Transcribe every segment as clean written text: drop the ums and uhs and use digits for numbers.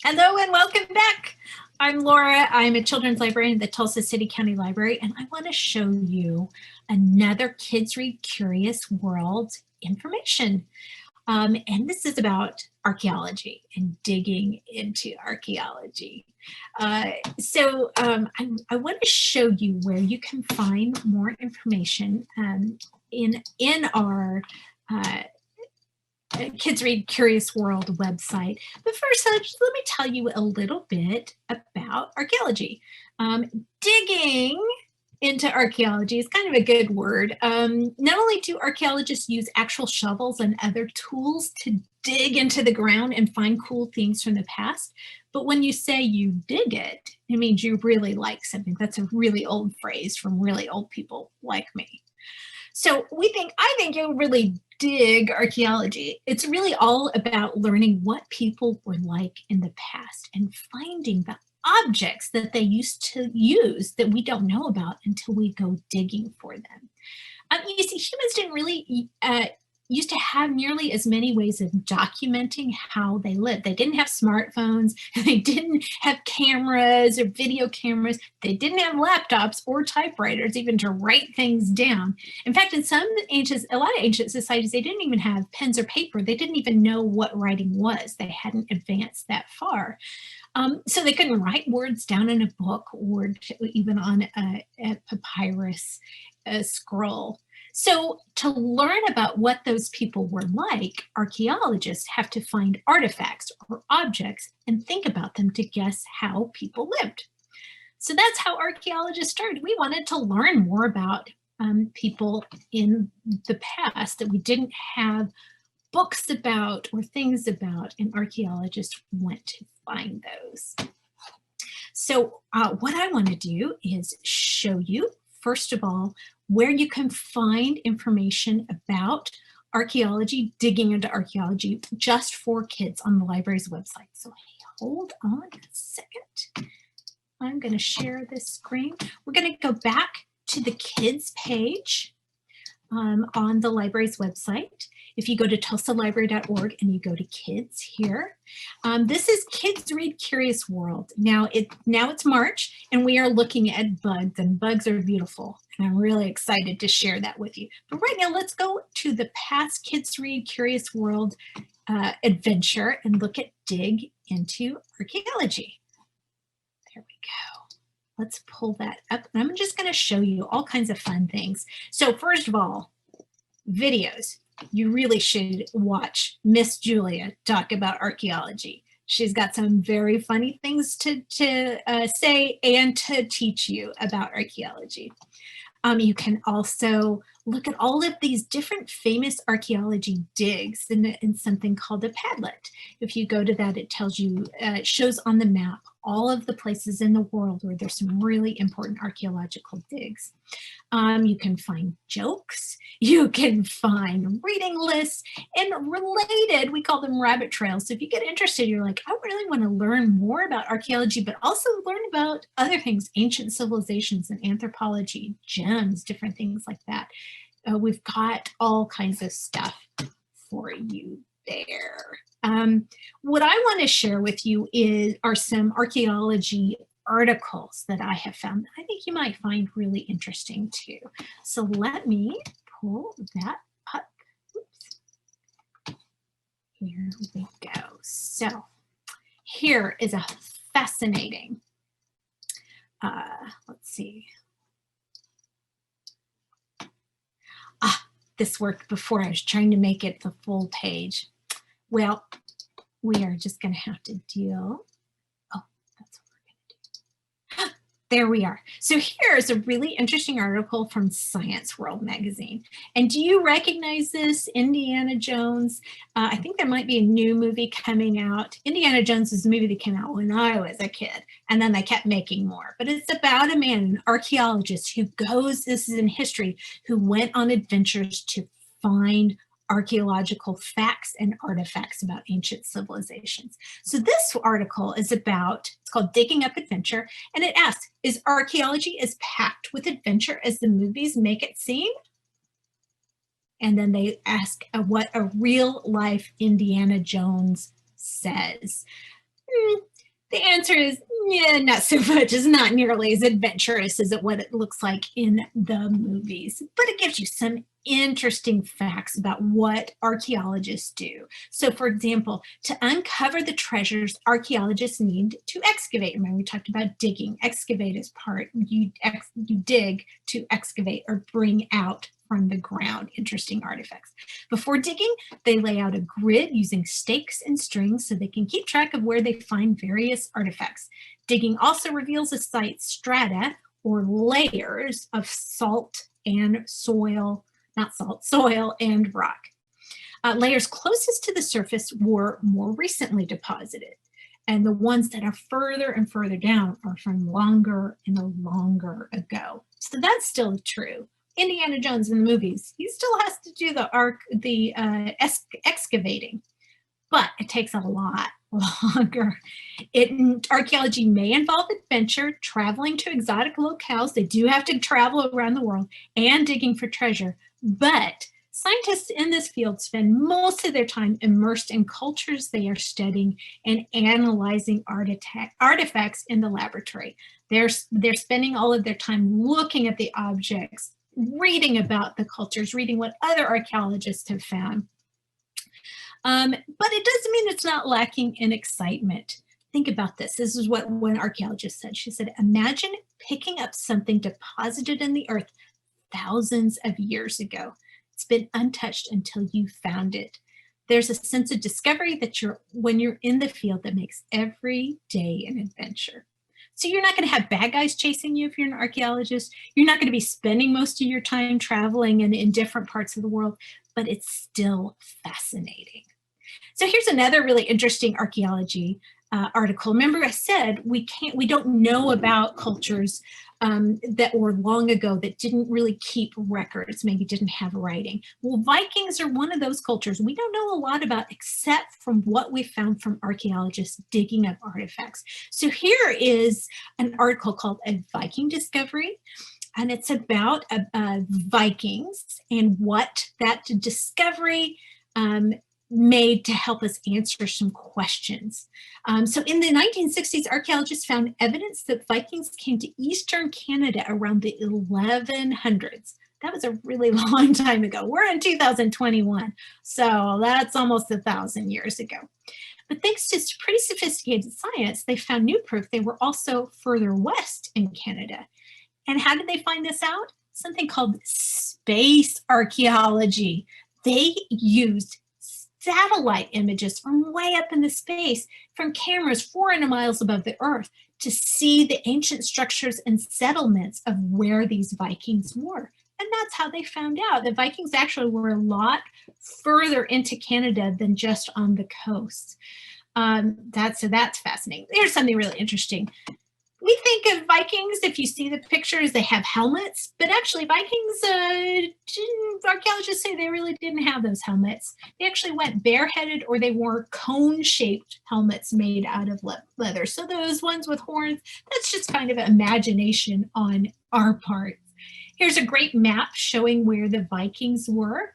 Hello and welcome back. I'm Laura. I'm a children's librarian at the Tulsa City County Library, and I want to show you another Kids Read Curious World information. And this is about archaeology and digging into archaeology. I want to show you where you can find more information in our Kids Read Curious World website. But first, let me tell you a little bit about archaeology. Digging into archaeology is kind of a good word. Not only do archaeologists use actual shovels and other tools to dig into the ground and find cool things from the past, but when you say you dig it, it means you really like something. That's a really old phrase from really old people like me. So I think you'll really dig archaeology. It's really all about learning what people were like in the past and finding the objects that they used to use that we don't know about until we go digging for them. You see, humans didn't really used to have nearly as many ways of documenting how they lived. They didn't have smartphones, they didn't have cameras or video cameras, they didn't have laptops or typewriters even to write things down. In fact, in a lot of ancient societies, they didn't even have pens or paper. They didn't even know what writing was. They hadn't advanced that far. So they couldn't write words down in a book or even on a papyrus scroll. So to learn about what those people were like, archaeologists have to find artifacts or objects and think about them to guess how people lived. So that's how archaeologists started. We wanted to learn more about people in the past that we didn't have books about or things about, and archaeologists went to find those. So what I want to do is show you, first of all, where you can find information about archaeology, digging into archaeology just for kids on the library's website. So hold on a second. I'm going to share this screen. We're going to go back to the kids page on the library's website. If you go to tulsalibrary.org and you go to kids here, this is Kids Read Curious World. Now it's March and we are looking at bugs, and bugs are beautiful. And I'm really excited to share that with you. But right now, let's go to the past Kids Read Curious World adventure and look at dig into archaeology. There we go. Let's pull that up. And I'm just going to show you all kinds of fun things. So first of all, videos. You really should watch Miss Julia talk about archaeology. She's got some very funny things to say and to teach you about archaeology. You can also look at all of these different famous archaeology digs in something called a Padlet. If you go to that, it tells you, it shows on the map all of the places in the world where there's some really important archaeological digs. You can find jokes, you can find reading lists, and related, we call them rabbit trails. So if you get interested, you're like, I really want to learn more about archaeology, but also learn about other things, ancient civilizations and anthropology, gems, different things like that. We've got all kinds of stuff for you there. What I want to share with you are some archaeology articles that I have found that I think you might find really interesting too. So let me pull that up. Oops. Here we go. So here is a fascinating, let's see. This worked before. I was trying to make it the full page. Well, we are just going to have to deal. Oh, that's what we're going to do. There we are. So here's a really interesting article from Science World magazine. And do you recognize this? Indiana Jones. I think there might be a new movie coming out. Indiana Jones is a movie that came out when I was a kid, and then they kept making more. But it's about a man, an archaeologist who goes, this is in history, who went on adventures to find archaeological facts and artifacts about ancient civilizations. So this article is about, it's called Digging Up Adventure, and it asks, is archaeology as packed with adventure as the movies make it seem? And then they ask what a real life Indiana Jones says. The answer is, yeah, not so much. It's not nearly as adventurous as what it looks like in the movies, but it gives you some interesting facts about what archaeologists do. So, for example, to uncover the treasures, archaeologists need to excavate. Remember, we talked about digging. Excavate is part, you dig to excavate or bring out from the ground interesting artifacts. Before digging, they lay out a grid using stakes and strings so they can keep track of where they find various artifacts. Digging also reveals a site's strata or layers of salt and soil, not salt, soil and rock. Layers closest to the surface were more recently deposited, and the ones that are further and further down are from longer and longer ago. So that's still true. Indiana Jones in the movies, he still has to do the excavating, but it takes a lot longer. Archaeology may involve adventure, traveling to exotic locales. They do have to travel around the world and digging for treasure, but scientists in this field spend most of their time immersed in cultures they are studying and analyzing artifacts in the laboratory. They're spending all of their time looking at the objects, reading about the cultures, reading what other archaeologists have found. But it doesn't mean it's not lacking in excitement. Think about this. This is what one archaeologist said. She said, imagine picking up something deposited in the earth thousands of years ago. It's been untouched until you found it. There's a sense of discovery that when you're in the field that makes every day an adventure. So you're not going to have bad guys chasing you if you're an archaeologist. You're not going to be spending most of your time traveling in different parts of the world, but it's still fascinating. So here's another really interesting archaeology article. Remember I said we don't know about cultures that were long ago that didn't really keep records, maybe didn't have writing. Well, Vikings are one of those cultures we don't know a lot about except from what we found from archaeologists digging up artifacts. So here is an article called A Viking Discovery, and it's about Vikings and what that discovery made to help us answer some questions. So in the 1960s, archaeologists found evidence that Vikings came to Eastern Canada around the 1100s. That was a really long time ago. We're in 2021, so that's almost 1,000 years ago. But thanks to pretty sophisticated science, they found new proof they were also further west in Canada. And how did they find this out? Something called space archaeology. They used satellite images from way up in the space from cameras 400 miles above the earth to see the ancient structures and settlements of where these Vikings were. And that's how they found out. The Vikings actually were a lot further into Canada than just on the coast. That's fascinating. Here's something really interesting. We think of Vikings, if you see the pictures, they have helmets, but actually Vikings, archaeologists say they really didn't have those helmets. They actually went bareheaded or they wore cone-shaped helmets made out of leather. So those ones with horns, that's just kind of imagination on our part. Here's a great map showing where the Vikings were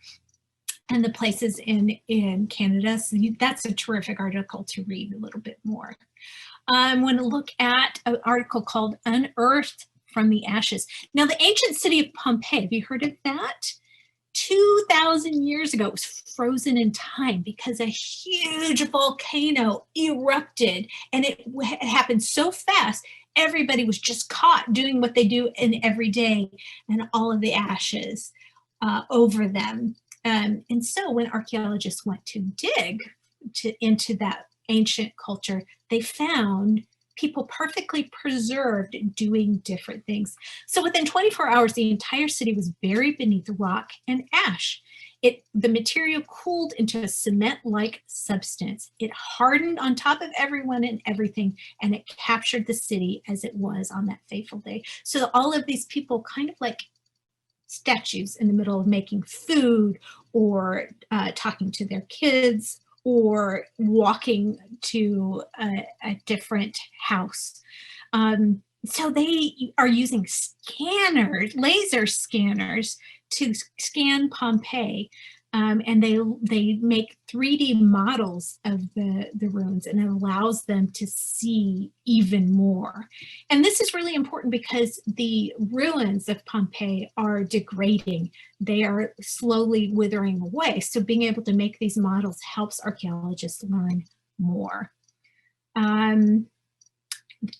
and the places in Canada. So that's a terrific article to read a little bit more. I'm going to look at an article called Unearthed from the Ashes. Now, the ancient city of Pompeii, have you heard of that? 2,000 years ago, it was frozen in time because a huge volcano erupted, and it happened so fast, everybody was just caught doing what they do in every day, and all of the ashes over them. And so when archaeologists went to dig into that ancient culture, they found people perfectly preserved doing different things. So within 24 hours, the entire city was buried beneath rock and ash. The material cooled into a cement-like substance. It hardened on top of everyone and everything, and it captured the city as it was on that fateful day. So all of these people kind of like statues in the middle of making food or talking to their kids or walking to a different house. So they are using scanners, laser scanners, to scan Pompeii and they make 3D models of the ruins, and it allows them to see even more. And this is really important because the ruins of Pompeii are degrading. They are slowly withering away. So being able to make these models helps archaeologists learn more.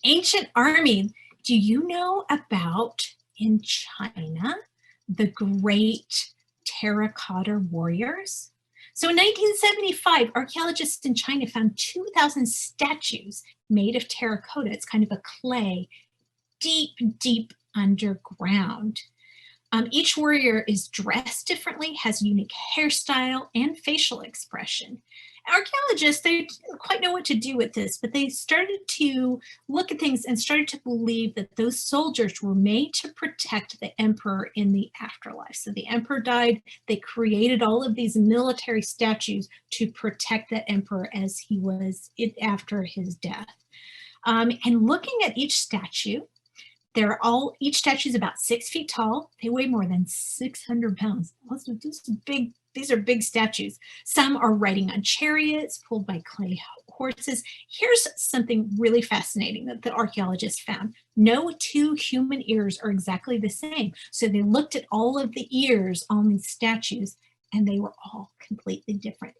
Ancient army. Do you know about, in China, the great terracotta warriors? So in 1975, archaeologists in China found 2,000 statues made of terracotta. It's kind of a clay, deep, deep underground. Each warrior is dressed differently, has unique hairstyle and facial expression. Archaeologists, they didn't quite know what to do with this, but they started to look at things and started to believe that those soldiers were made to protect the emperor in the afterlife. So the emperor died, they created all of these military statues to protect the emperor as he was after his death. And looking at each statue, each statue is about 6 feet tall. They weigh more than 600 pounds. These are big statues. Some are riding on chariots pulled by clay horses. Here's something really fascinating that the archaeologists found. No two human ears are exactly the same. So they looked at all of the ears on these statues, and they were all completely different,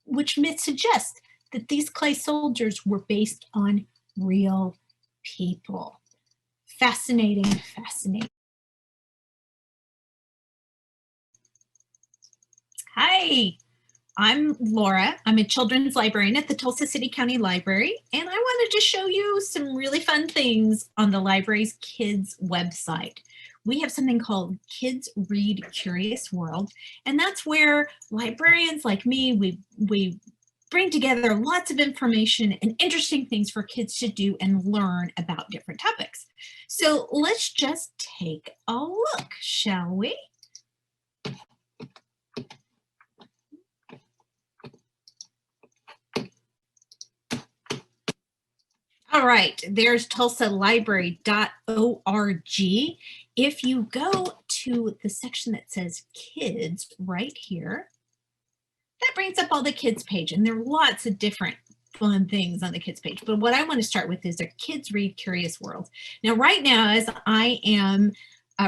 which suggests that these clay soldiers were based on real people. Fascinating, fascinating. Hi, I'm Laura. I'm a children's librarian at the Tulsa City County Library, and I wanted to show you some really fun things on the library's kids website. We have something called Kids Read Curious World, and that's where librarians like me, we bring together lots of information and interesting things for kids to do and learn about different topics. So let's just take a look, shall we? All right, there's tulsalibrary.org. If you go to the section that says kids right here, that brings up all the kids page, and there are lots of different fun things on the kids page. But what I want to start with is their Kids Read Curious World. Now, right now, as I am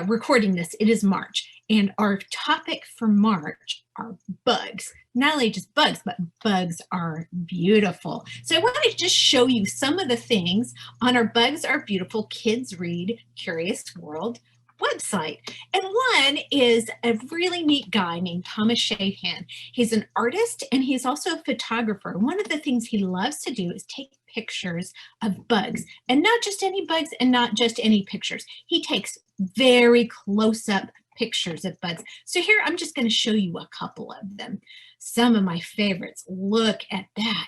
recording this, it is March, and our topic for March are bugs. Not only just bugs, but bugs are beautiful. So I wanted to just show you some of the things on our Bugs Are Beautiful Kids Read Curious World website. And one is a really neat guy named Thomas Shahan. He's an artist and he's also a photographer. One of the things he loves to do is take pictures of bugs, and not just any bugs and not just any pictures. He takes very close-up pictures of bugs. So here I'm just going to show you a couple of them. Some of my favorites. Look at that.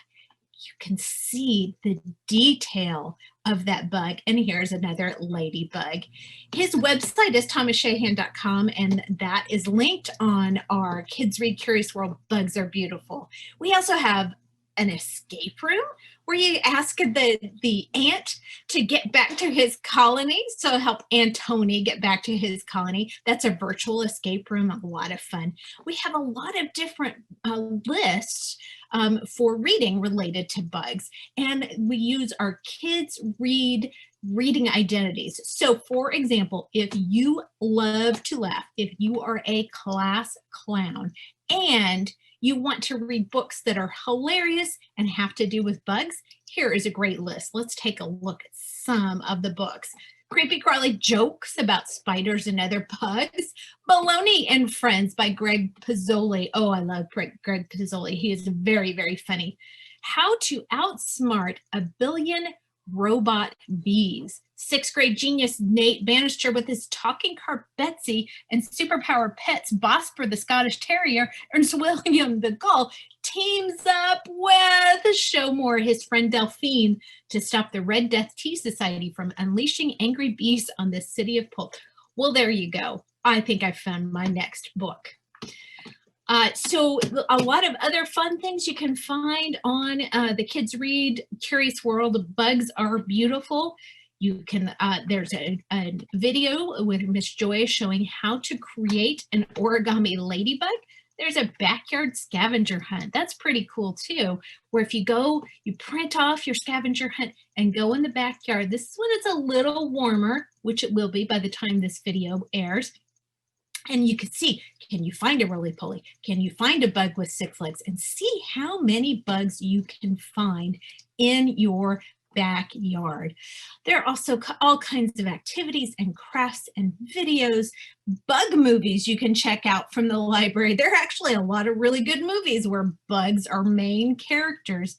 You can see the detail of that bug. And here's another ladybug. His website is thomasshahan.com, and that is linked on our Kids Read Curious World Bugs Are Beautiful. We also have an escape room where you ask the ant to get back to his colony, so help Antony get back to his colony. That's a virtual escape room, a lot of fun. We have a lot of different lists for reading related to bugs, and we use our Kids Read reading identities. So for example, if you love to laugh, if you are a class clown and you want to read books that are hilarious and have to do with bugs, here is a great list. Let's take a look at some of the books. Creepy Crawly Jokes about spiders and other bugs. Baloney and Friends by Greg Pizzoli. Oh, I love Greg Pizzoli. He is very, very funny. How to Outsmart a Billion Robot Bees. 6th grade genius Nate Bannister with his talking car Betsy and superpower pets Bosper the Scottish Terrier and William the Gull teams up with Showmore, his friend Delphine, to stop the Red Death Tea Society from unleashing angry bees on the city of Pulp. Well, there you go. I think I found my next book. So a lot of other fun things you can find on the Kids Read Curious World. Bugs Are Beautiful. You can, there's a video with Miss Joy showing how to create an origami ladybug. There's a backyard scavenger hunt. That's pretty cool too, where if you go, you print off your scavenger hunt and go in the backyard. This is when it's a little warmer, which it will be by the time this video airs. And you can see, can you find a roly-poly? Can you find a bug with 6 legs? And see how many bugs you can find in your backyard. There are also all kinds of activities and crafts and videos, bug movies you can check out from the library. There are actually a lot of really good movies where bugs are main characters.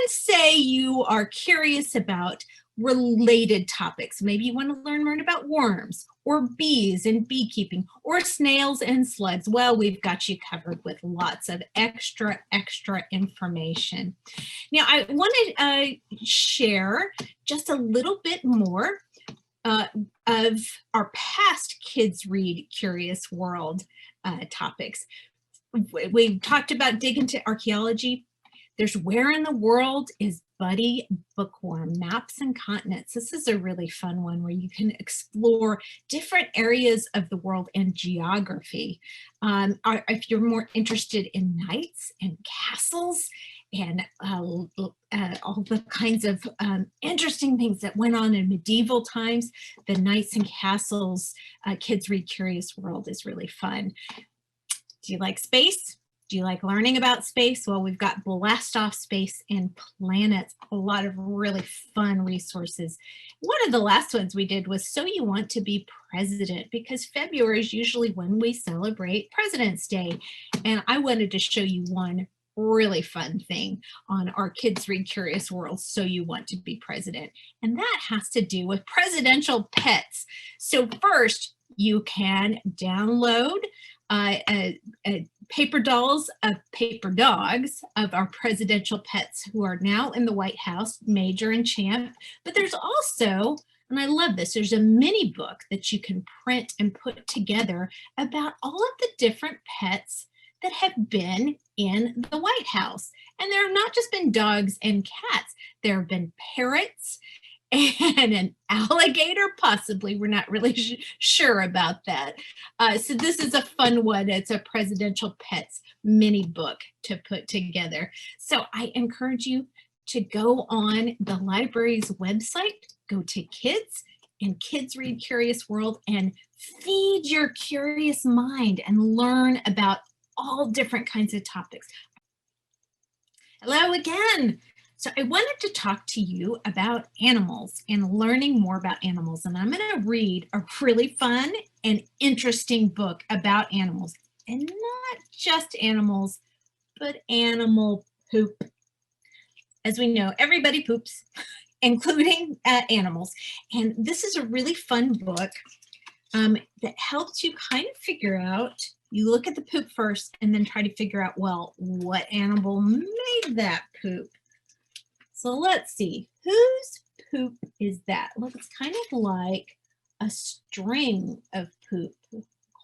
And say you are curious about related topics. Maybe you want to learn more about worms or bees and beekeeping or snails and slugs. Well, we've got you covered with lots of extra information. Now, I want to share just a little bit more of our past Kids Read Curious World topics. We talked about dig into archaeology. There's Where in the World is Buddy Bookworm, Maps and Continents. This is a really fun one where you can explore different areas of the world and geography. If you're more interested in knights and castles and all the kinds of interesting things that went on in medieval times, the Knights and Castles Kids Read Curious World is really fun. Do you like space? Do you like learning about space? Well, we've got Blast Off Space and Planets, a lot of really fun resources. One of the last ones we did was So You Want to Be President, because February is usually when we celebrate President's Day. And I wanted to show you one really fun thing on our Kids Read Curious World, So You Want to Be President. And that has to do with presidential pets. So first, you can download paper dolls of paper dogs of our presidential pets who are now in the White House, Major and Champ. But there's also, and I love this, there's a mini book that you can print and put together about all of the different pets that have been in the White House. And there have not just been dogs and cats, there have been parrots and an alligator, possibly. We're not really sure about that. So this is a fun one. It's a presidential pets mini book to put together. So I encourage you to go on the library's website, go to Kids and Kids Read Curious World, and feed your curious mind and learn about all different kinds of topics. Hello again. So I wanted to talk to you about animals and learning more about animals. And I'm going to read a really fun and interesting book about animals. And not just animals, but animal poop. As we know, everybody poops, including animals. And this is a really fun book that helps you kind of figure out, you look at the poop first and then try to figure out, well, what animal made that poop? So let's see, whose poop is that? Look, it's kind of like a string of poop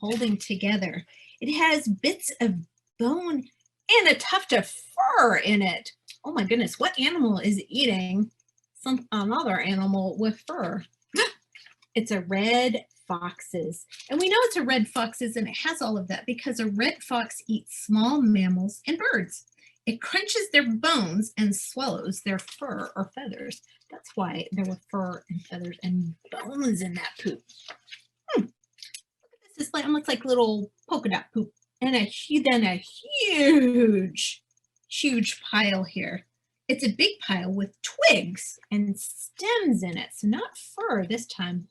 holding together. It has bits of bone and a tuft of fur in it. Oh my goodness, what animal is eating another animal with fur? It's a red fox's. And we know it's a red fox's, and it has all of that because a red fox eats small mammals and birds. It crunches their bones and swallows their fur or feathers. That's why there were fur and feathers and bones in that poop. Look at this. It looks like little polka dot poop. And then a huge pile here. It's a big pile with twigs and stems in it. So not fur this time.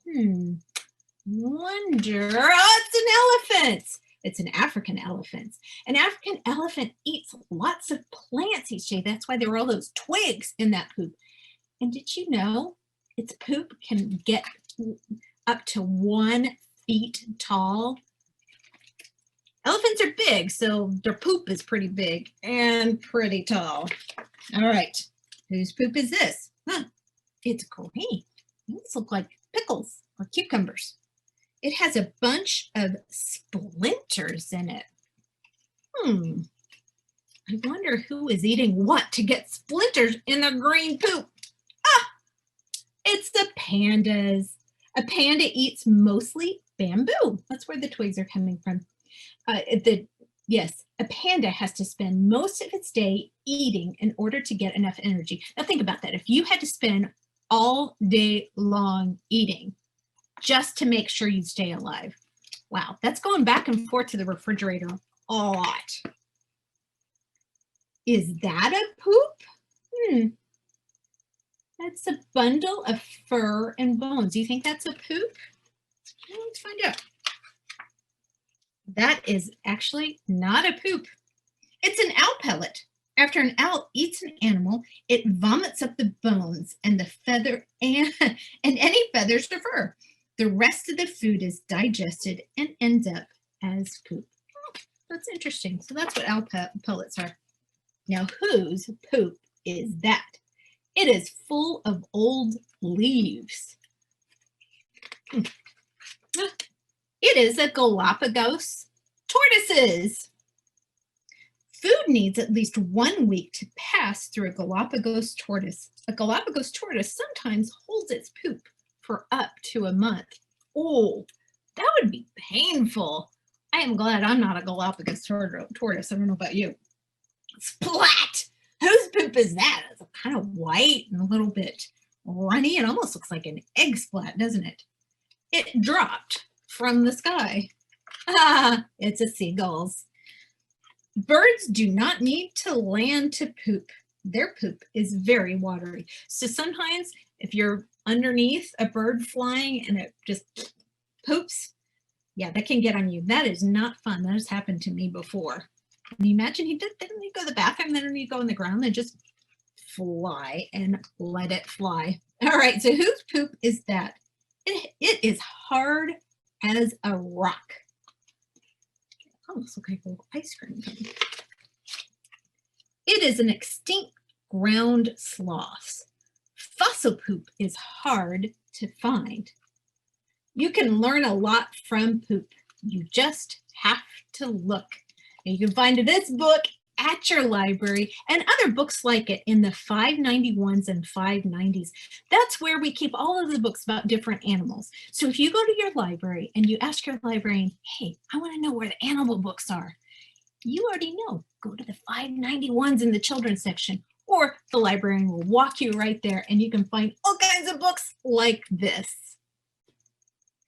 Wonder. Oh, it's an elephant. It's an African elephant. An African elephant eats lots of plants each day. That's why there were all those twigs in that poop. And did you know its poop can get up to 1 feet tall? Elephants are big, so their poop is pretty big and pretty tall. All right, whose poop is this? It's green. These look like pickles or cucumbers. It has a bunch of splinters in it. I wonder who is eating what to get splinters in the green poop. It's the pandas. A panda eats mostly bamboo. That's where the twigs are coming from. The Yes, a panda has to spend most of its day eating in order to get enough energy. Now think about that. If you had to spend all day long eating just to make sure you stay alive, wow, that's going back and forth to the refrigerator a lot. Is that a poop? That's a bundle of fur and bones. Do you think that's a poop? Well, let's find out. That is actually not a poop. It's an owl pellet. After an owl eats an animal, it vomits up the bones and the feather and any feathers or fur. The rest of the food is digested and ends up as poop. Oh, that's interesting. So that's what owl pellets are. Now, whose poop is that? It is full of old leaves. It is a Galapagos tortoises. Food needs at least 1 week to pass through a Galapagos tortoise. A Galapagos tortoise sometimes holds its poop for up to a month. Oh, that would be painful. I am glad I'm not a Galapagos tortoise. I don't know about you. Splat! Whose poop is that? It's kind of white and a little bit runny. It almost looks like an egg splat, doesn't it? It dropped from the sky. Ah, it's a seagull's. Birds do not need to land to poop. Their poop is very watery. So sometimes if you're underneath a bird flying and it just poops, yeah, that can get on you. That is not fun. That has happened to me before. Can you imagine didn't he go to the bathroom, then he'd go on the ground and just fly and let it fly. All right, so whose poop is that? It is hard as a rock. Almost look like a little ice cream cone. It is an extinct ground sloth. Fossil poop is hard to find. You can learn a lot from poop. You just have to look. And you can find this book at your library and other books like it in the 591s and 590s. That's where we keep all of the books about different animals. So if you go to your library and you ask your librarian, hey, I want to know where the animal books are, you already know. Go to the 591s in the children's section, or the librarian will walk you right there and you can find all kinds of books like this.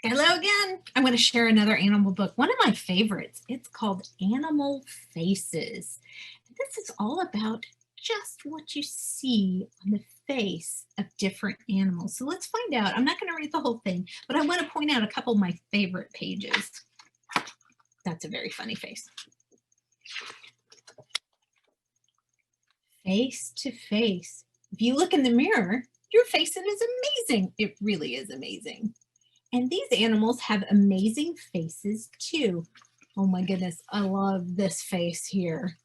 Hello again. I'm going to share another animal book, one of my favorites. It's called Animal Faces. This is all about just what you see on the face of different animals. So let's find out. I'm not going to read the whole thing, but I want to point out a couple of my favorite pages. That's a very funny face. Face to face. If you look in the mirror, your face is amazing. It really is amazing. And these animals have amazing faces too. Oh my goodness, I love this face here.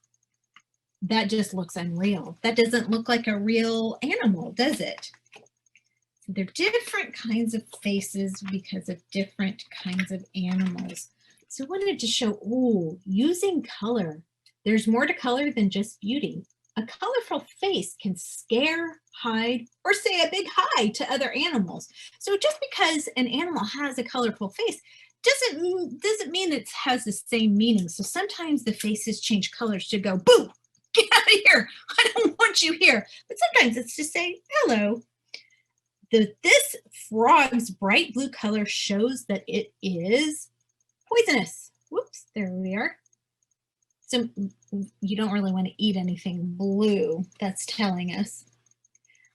That just looks unreal. That doesn't look like a real animal, does it? So they're different kinds of faces because of different kinds of animals. So I wanted to show, using color. There's more to color than just beauty. A colorful face can scare, hide, or say a big hi to other animals. So just because an animal has a colorful face doesn't mean it has the same meaning. So sometimes the faces change colors to go, boo, get out of here. I don't want you here. But sometimes it's to say hello. This frog's bright blue color shows that it is poisonous. Whoops, there we are. So you don't really want to eat anything blue, that's telling us.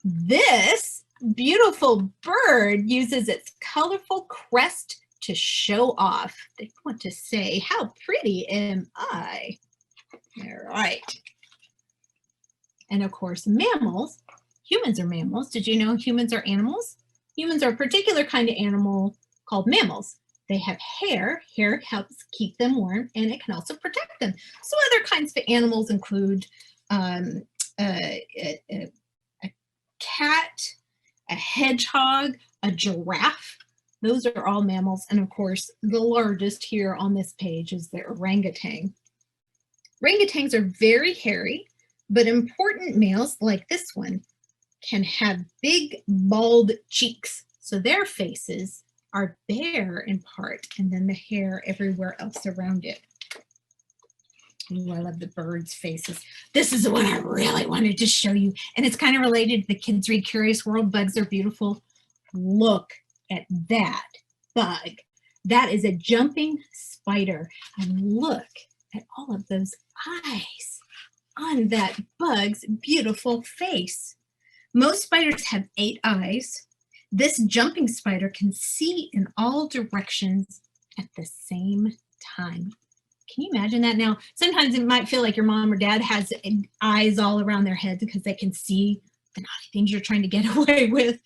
This beautiful bird uses its colorful crest to show off. They want to say, how pretty am I? All right. And of course, mammals. Humans are mammals. Did you know humans are animals? Humans are a particular kind of animal called mammals. They have hair. Hair helps keep them warm, and it can also protect them. So other kinds of animals include a cat, a hedgehog, a giraffe. Those are all mammals. And of course, the largest here on this page is the orangutan. Orangutans are very hairy, but important males like this one can have big, bald cheeks. So their faces are bare in part, and then the hair everywhere else around it. Ooh, I love the birds' faces. This is the one I really wanted to show you. And it's kind of related to the Kids Read Curious World. Bugs are beautiful. Look at that bug. That is a jumping spider. And look at all of those eyes on that bug's beautiful face. Most spiders have 8 eyes. This jumping spider can see in all directions at the same time. Can you imagine that? Now, sometimes it might feel like your mom or dad has eyes all around their heads because they can see the naughty things you're trying to get away with.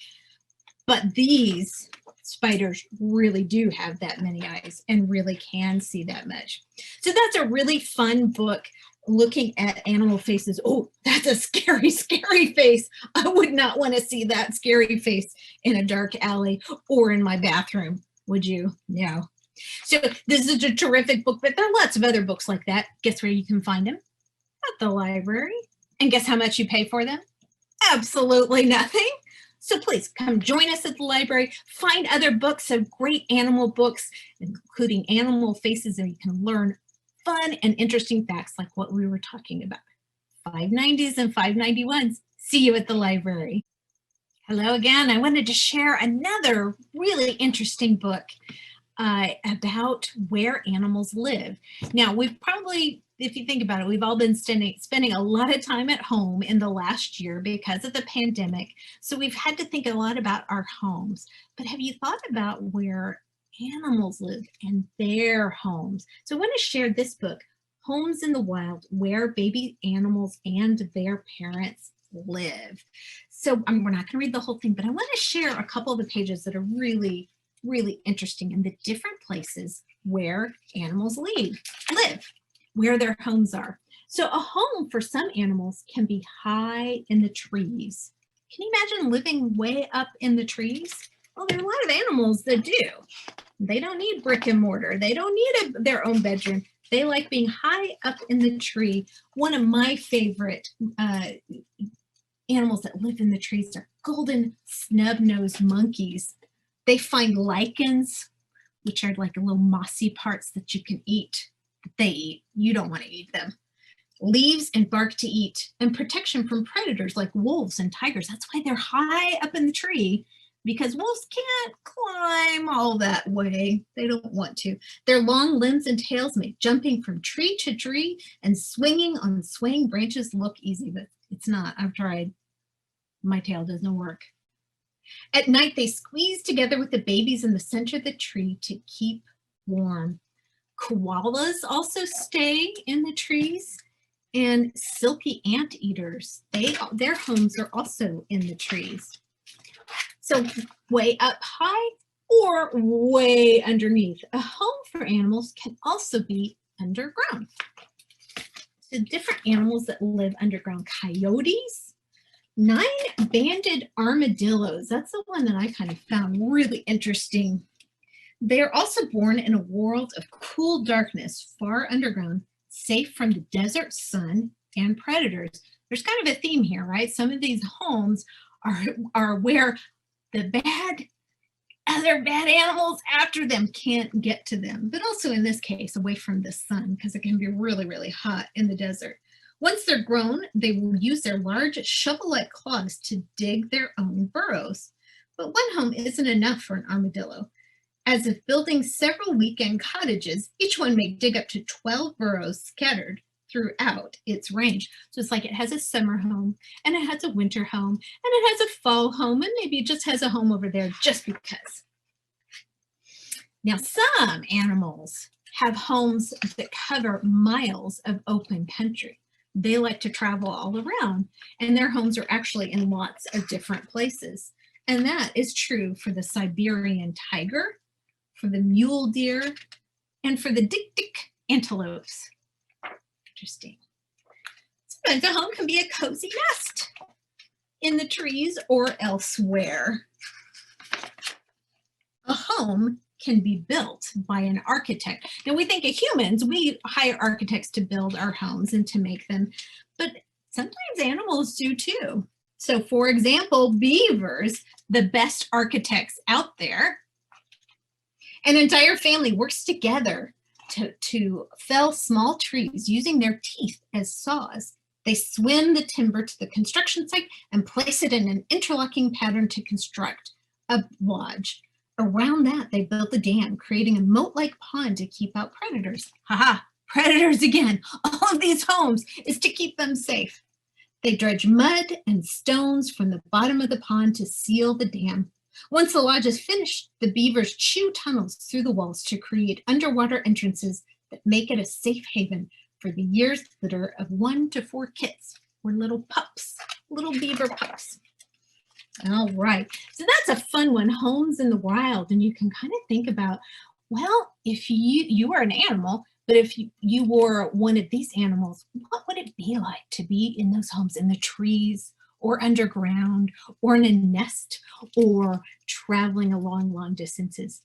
But these spiders really do have that many eyes and really can see that much. So that's a really fun book looking at animal faces. Oh, that's a scary, scary face. I would not want to see that scary face in a dark alley or in my bathroom. Would you? No. So this is a terrific book, but there are lots of other books like that. Guess where you can find them? At the library. And guess how much you pay for them? Absolutely nothing. So please come join us at the library. Find other books of great animal books, including animal faces, and you can learn fun and interesting facts like what we were talking about. 590s and 591s. See you at the library. Hello again. I wanted to share another really interesting book about where animals live. Now, we've probably, if you think about it, we've all been spending a lot of time at home in the last year because of the pandemic. So we've had to think a lot about our homes. But have you thought about where animals live and their homes? So I want to share this book, Homes in the Wild, Where Baby Animals and Their Parents Live. So we're not going to read the whole thing, but I want to share a couple of the pages that are really interesting in the different places where animals live, where their homes are. So a home for some animals can be high in the trees. Can you imagine living way up in the trees? Well, there are a lot of animals that do. They don't need brick and mortar. They don't need their own bedroom. They like being high up in the tree. One of my favorite animals that live in the trees are golden snub-nosed monkeys. They find lichens, which are like little mossy parts that you can eat. They eat. You don't want to eat them. Leaves and bark to eat, and protection from predators like wolves and tigers. That's why they're high up in the tree, because wolves can't climb all that way. They don't want to. Their long limbs and tails make jumping from tree to tree and swinging on swaying branches look easy, but it's not. I've tried. My tail doesn't work. At night, they squeeze together with the babies in the center of the tree to keep warm. Koalas also stay in the trees, and silky anteaters, their homes are also in the trees. So way up high or way underneath. A home for animals can also be underground. So different animals that live underground: coyotes, 9-banded armadillos. That's the one that I kind of found really interesting. They're also born in a world of cool darkness, far underground, safe from the desert sun and predators. There's kind of a theme here, right? Some of these homes are where the other bad animals after them can't get to them, but also in this case, away from the sun, because it can be really hot in the desert. Once they're grown, they will use their large shovel-like claws to dig their own burrows. But one home isn't enough for an armadillo. As if building several weekend cottages, each one may dig up to 12 burrows scattered throughout its range. So it's like it has a summer home, and it has a winter home, and it has a fall home, and maybe it just has a home over there just because. Now, some animals have homes that cover miles of open country. They like to travel all around, and their homes are actually in lots of different places. And that is true for the Siberian tiger, for the mule deer, and for the dik-dik antelopes. Interesting. Sometimes a home can be a cozy nest in the trees or elsewhere. A home can be built by an architect. Now we think of humans, we hire architects to build our homes and to make them, but sometimes animals do too. So for example, beavers, the best architects out there, an entire family works together to fell small trees using their teeth as saws. They swim the timber to the construction site and place it in an interlocking pattern to construct a lodge. Around that, they built a dam, creating a moat-like pond to keep out predators. Haha, predators again. All of these homes is to keep them safe. They dredge mud and stones from the bottom of the pond to seal the dam. Once the lodge is finished, the beavers chew tunnels through the walls to create underwater entrances that make it a safe haven for the year's litter of 1 to 4 kits, or little pups, little beaver pups. All right, so that's a fun one, homes in the wild, and you can kind of think about, well, if you are an animal, but if you were one of these animals, what would it be like to be in those homes, in the trees, or underground, or in a nest, or traveling along long distances?